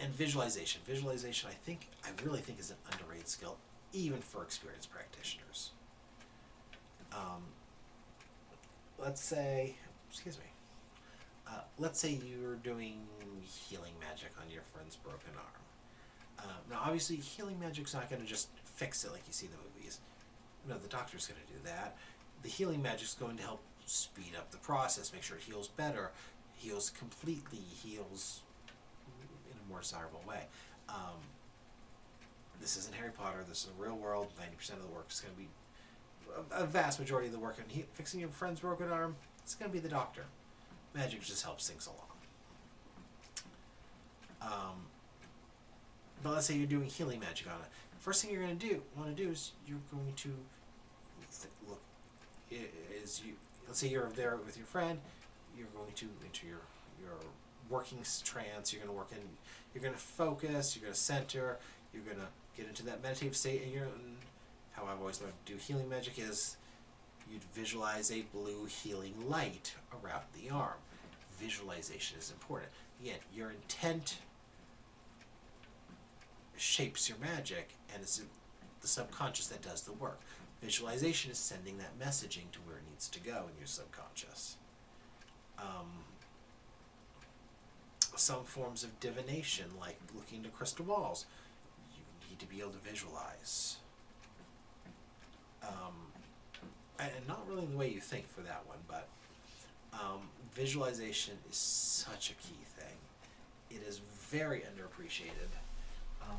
And visualization. Visualization, I really think is an underrated skill, even for experienced practitioners. Let's say you're doing healing magic on your friend's broken arm. Now, obviously, healing magic's not going to just fix it like you see in the movies. No, the doctor's going to do that. The healing magic's going to help speed up the process, make sure it heals better, heals completely, heals in a more desirable way. This isn't Harry Potter, this is a real world. 90% of the work is going to be, a vast majority of the work in fixing your friend's broken arm, it's going to be the doctor. Magic just helps things along. But let's say you're doing healing magic on it. First thing you're going to want to do is you're going to look, let's say you're there with your friend, you're going to into your working trance, you're going to focus, you're going to center, you're going to get into that meditative state, and how I've always learned to do healing magic is you'd visualize a blue healing light around the arm. Visualization is important. Again, your intent shapes your magic, and it's the subconscious that does the work. Visualization is sending that messaging to where it needs to go in your subconscious. Some forms of divination, like looking into crystal balls, you need to be able to visualize. And not really the way you think for that one, but visualization is such a key thing. It is very underappreciated. Um,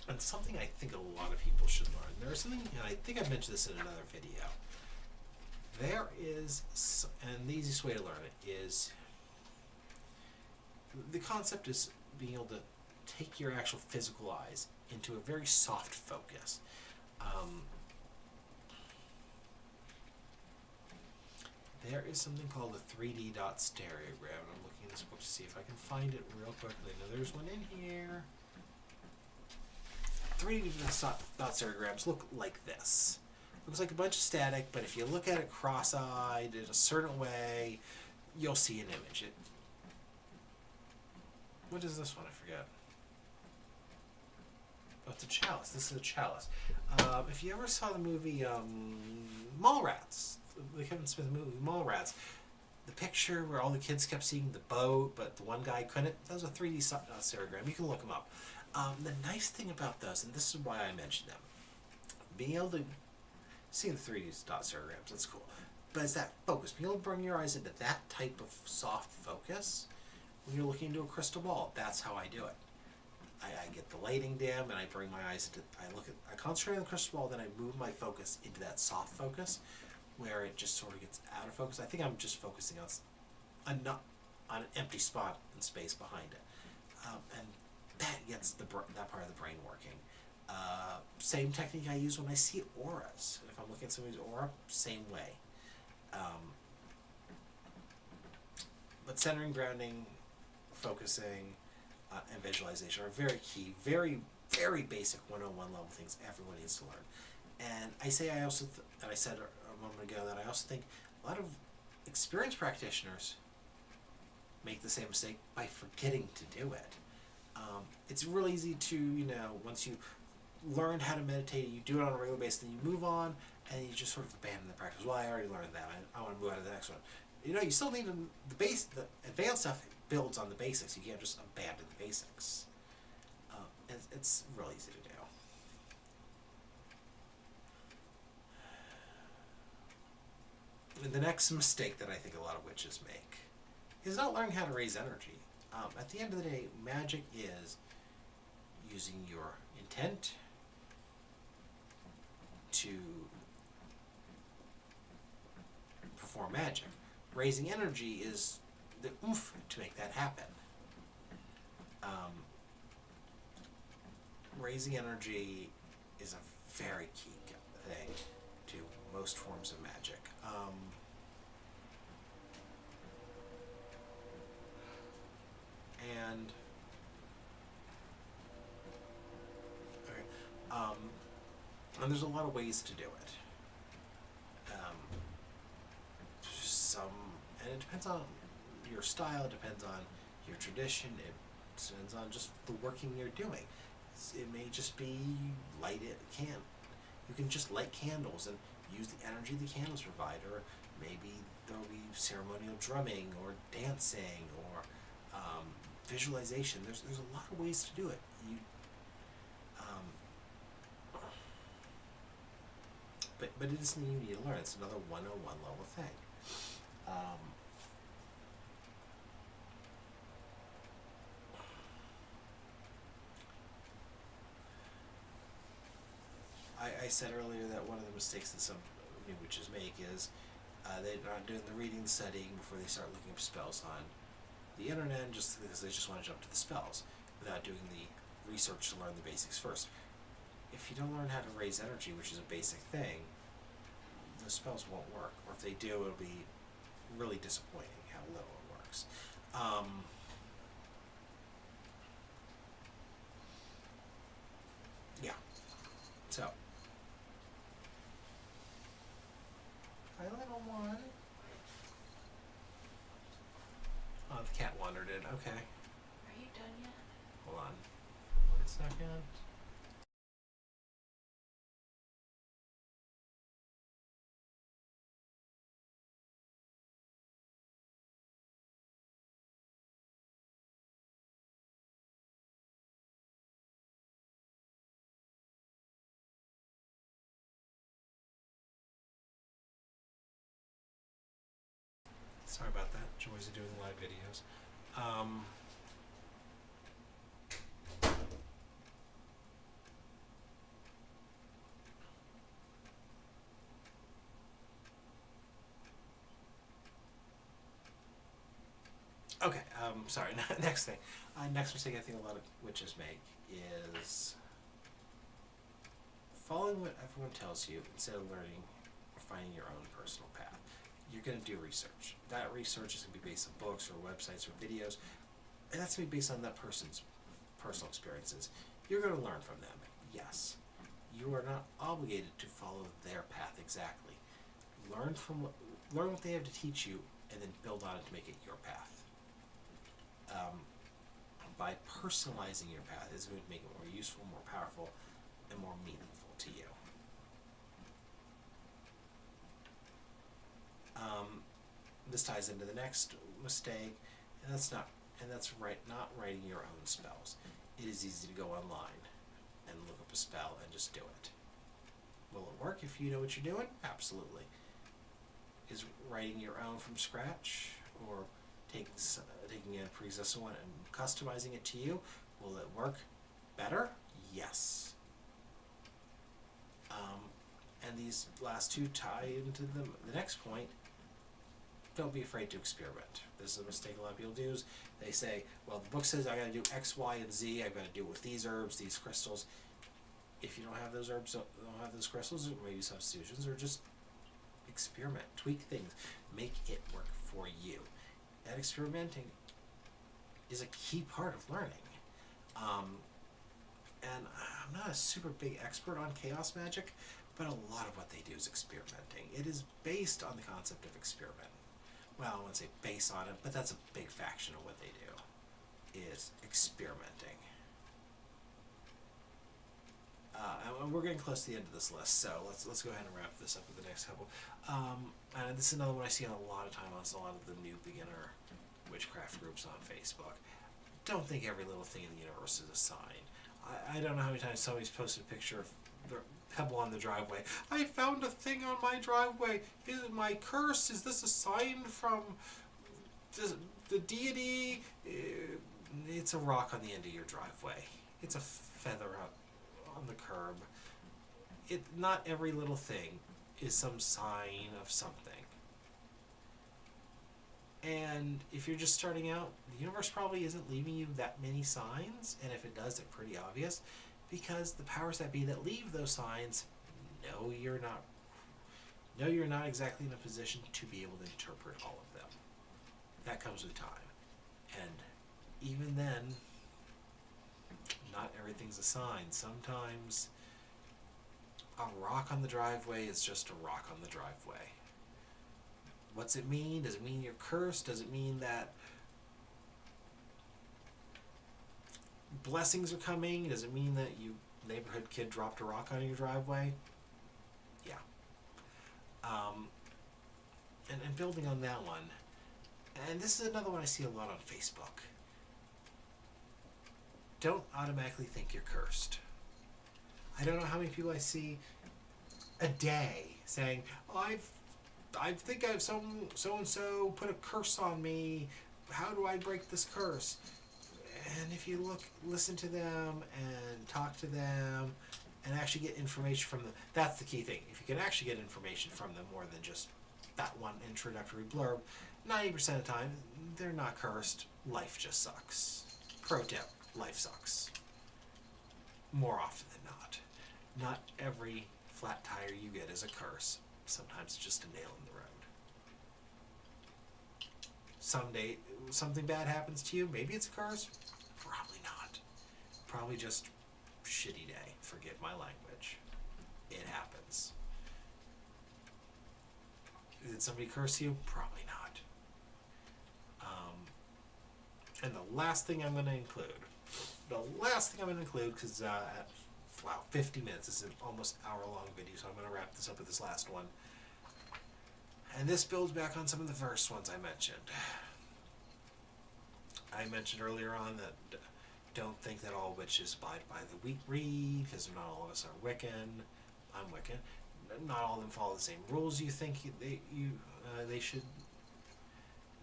and something I think a lot of people should learn. There's something, and I think I mentioned this in another video. There is, and the easiest way to learn it is, the concept is being able to take your actual physical eyes into a very soft focus. There is something called a 3D dot stereogram. I'm looking at this book to see if I can find it real quickly. Now there's one in here. 3D dot stereograms look like this. Looks like a bunch of static, but if you look at it cross-eyed in a certain way, you'll see an image. What is this one? I forget. Oh, it's a chalice. This is a chalice. If you ever saw the movie Mallrats, the Kevin Smith movie Mallrats, the picture where all the kids kept seeing the boat, but the one guy couldn't, that was a 3D stereogram. You can look them up. The nice thing about those, and this is why I mentioned them, being able to see the 3D dot stereograms, that's cool. But it's that focus. Being able to bring your eyes into that type of soft focus when you're looking into a crystal ball, that's how I do it. I get the lighting dim and I bring my eyes into, I concentrate on the crystal ball, then I move my focus into that soft focus where it just sort of gets out of focus. I think I'm just focusing on an empty spot in space behind it. And that gets that part of the brain working. Same technique I use when I see auras. If I'm looking at somebody's aura, same way. But centering, grounding, focusing, and visualization are very key, very, very basic 101 level things everyone needs to learn. And I say I also, and I said a moment ago that I also think a lot of experienced practitioners make the same mistake by forgetting to do it. It's really easy to, once you learn how to meditate, you do it on a regular basis, then you move on, and you just sort of abandon the practice. Well, I already learned that. I want to move on to the next one. You still need the advanced stuff builds on the basics. You can't just abandon the basics. It's real easy to do. And the next mistake that I think a lot of witches make is not learning how to raise energy. At the end of the day, magic is using your intent to perform magic. Raising energy is the oomph to make that happen. Raising energy is a very key thing to most forms of magic. And there's a lot of ways to do it. And it depends on your style, it depends on your tradition, it depends on just the working you're doing. It may just be you can just light candles and use the energy the candles provide, or maybe there'll be ceremonial drumming or dancing or visualization. There's a lot of ways to do it. But it isn't you need to learn. It's another 101 level thing. I said earlier that one of the mistakes that some new witches make is they're not doing the reading, studying before they start looking up spells on the internet, just because they just want to jump to the spells without doing the research to learn the basics first. If you don't learn how to raise energy, which is a basic thing, the spells won't work. Or if they do, it'll be really disappointing how little it works. Yeah. So. Hi, little one. Oh, the cat wandered in. Okay. Are you done yet? Hold on. 1 second. Sorry about that. Joys of doing live videos. Okay, sorry. Next thing. Next mistake I think a lot of witches make is following what everyone tells you instead of learning or finding your own personal path. You're going to do research. That research is going to be based on books or websites or videos, and that's going to be based on that person's personal experiences. You're going to learn from them, yes. You are not obligated to follow their path exactly. Learn what they have to teach you, and then build on it to make it your path. By personalizing your path is going to make it more useful, more powerful, and more meaningful to you. This ties into the next mistake, and that's not writing your own spells. It is easy to go online and look up a spell and just do it. Will it work if you know what you're doing? Absolutely. Is writing your own from scratch, or taking a pre-existing one and customizing it to you, will it work better? Yes. And these last two tie into the next point. Don't be afraid to experiment. This is a mistake a lot of people do. Is they say, well, the book says I got to do X, Y, and Z. I've got to do it with these herbs, these crystals. If you don't have those herbs, don't have those crystals, or maybe substitutions, or just experiment, tweak things, make it work for you. That experimenting is a key part of learning. And I'm not a super big expert on chaos magic, but a lot of what they do is experimenting. It is based on the concept of experiment. Well, I wouldn't say based on it, but that's a big faction of what they do, is experimenting. And we're getting close to the end of this list, so let's go ahead and wrap this up with the next couple. And this is another one I see a lot of time on a lot of the new beginner witchcraft groups on Facebook. Don't think every little thing in the universe is a sign. I don't know how many times somebody's posted a picture of the pebble on the driveway. I found a thing on my driveway. Is it my curse? Is this a sign from the deity? It's a rock on the end of your driveway. It's a feather on the curb. Not every little thing is some sign of something. And if you're just starting out, the universe probably isn't leaving you that many signs, and if it does, they're pretty obvious, because the powers that be that leave those signs know you're not exactly in a position to be able to interpret all of them. That comes with time. And even then, not everything's a sign. Sometimes a rock on the driveway is just a rock on the driveway. What's it mean? Does it mean you're cursed? Does it mean that blessings are coming? Does it mean that you neighborhood kid dropped a rock on your driveway? Yeah. And building on that one, and this is another one I see a lot on Facebook. Don't automatically think you're cursed. I don't know how many people I see a day saying, I think I've so and so put a curse on me. How do I break this curse? And if you listen to them and talk to them and actually get information from them, that's the key thing. If you can actually get information from them more than just that one introductory blurb, 90% of the time, they're not cursed. Life just sucks. Pro tip, life sucks. More often than not. Not every flat tire you get is a curse. Sometimes it's just a nail in the road. Someday, something bad happens to you. Maybe it's a curse. Probably not. Probably just shitty day. Forget my language. It happens. Did somebody curse you? Probably not. And the last thing I'm going to include, because at 50 minutes, this is an almost hour-long video, so I'm going to wrap this up with this last one. And this builds back on some of the first ones I mentioned. I mentioned earlier on that don't think that all witches abide by the wheat reed, because not all of us are Wiccan. I'm Wiccan. Not all of them follow the same rules you think they should.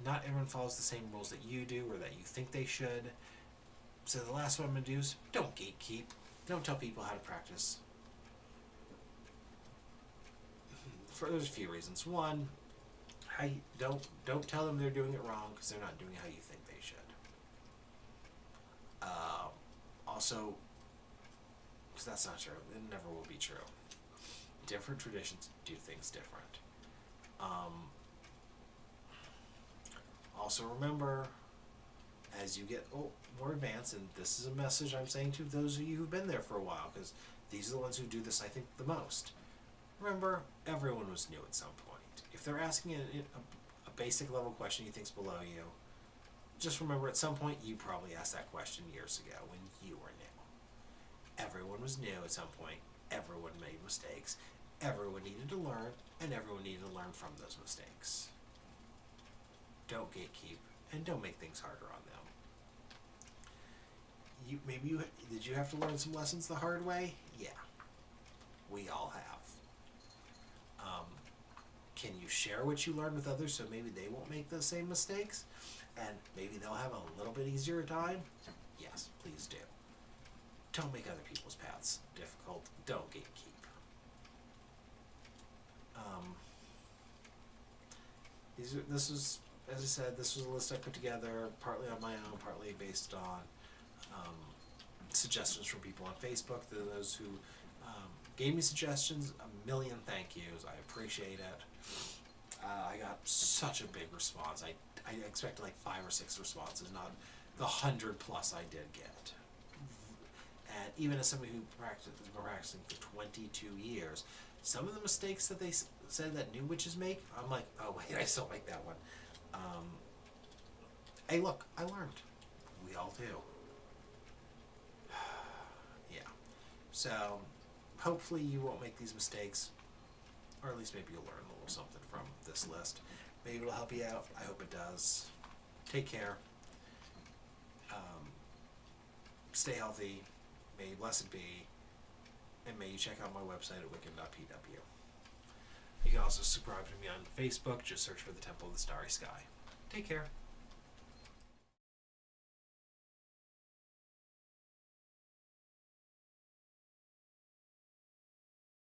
not everyone follows the same rules that you do or that you think they should. So the last one I'm going to do is don't gatekeep. Don't tell people how to practice. There's a few reasons. One, don't tell them they're doing it wrong because they're not doing it how you think they should. Also, because that's not true. It never will be true. Different traditions do things different. Also remember, as you get more advanced, and this is a message I'm saying to those of you who've been there for a while, because these are the ones who do this, I think, the most. Remember, everyone was new at some point. If they're asking a basic level question you think's below you, just remember at some point you probably asked that question years ago when you were new. Everyone was new at some point. Everyone made mistakes. Everyone needed to learn, and everyone needed to learn from those mistakes. Don't gatekeep, and don't make things harder on them. Did you have to learn some lessons the hard way? Yeah, we all have. Can you share what you learned with others so maybe they won't make the same mistakes, and maybe they'll have a little bit easier time? Yes, please do. Don't make other people's paths difficult. Don't gatekeep. This was, as I said, this was a list I put together partly on my own, partly based on suggestions from people on Facebook. Those who gave me suggestions, a million thank yous. I appreciate it. I got such a big response. I expected like 5 or 6 responses, not the 100 plus I did get. And even as somebody who has been practicing for 22 years, some of the mistakes that they said that new witches make, I'm like, oh wait, I still like that one. Hey, look, I learned. We all do. Yeah. So, hopefully you won't make these mistakes, or at least maybe you'll learn a little something from this list. Maybe it'll help you out. I hope it does. Take care. Stay healthy. May blessed be. And may you check out my website at wiccan.pw. You can also subscribe to me on Facebook. Just search for the Temple of the Starry Sky. Take care.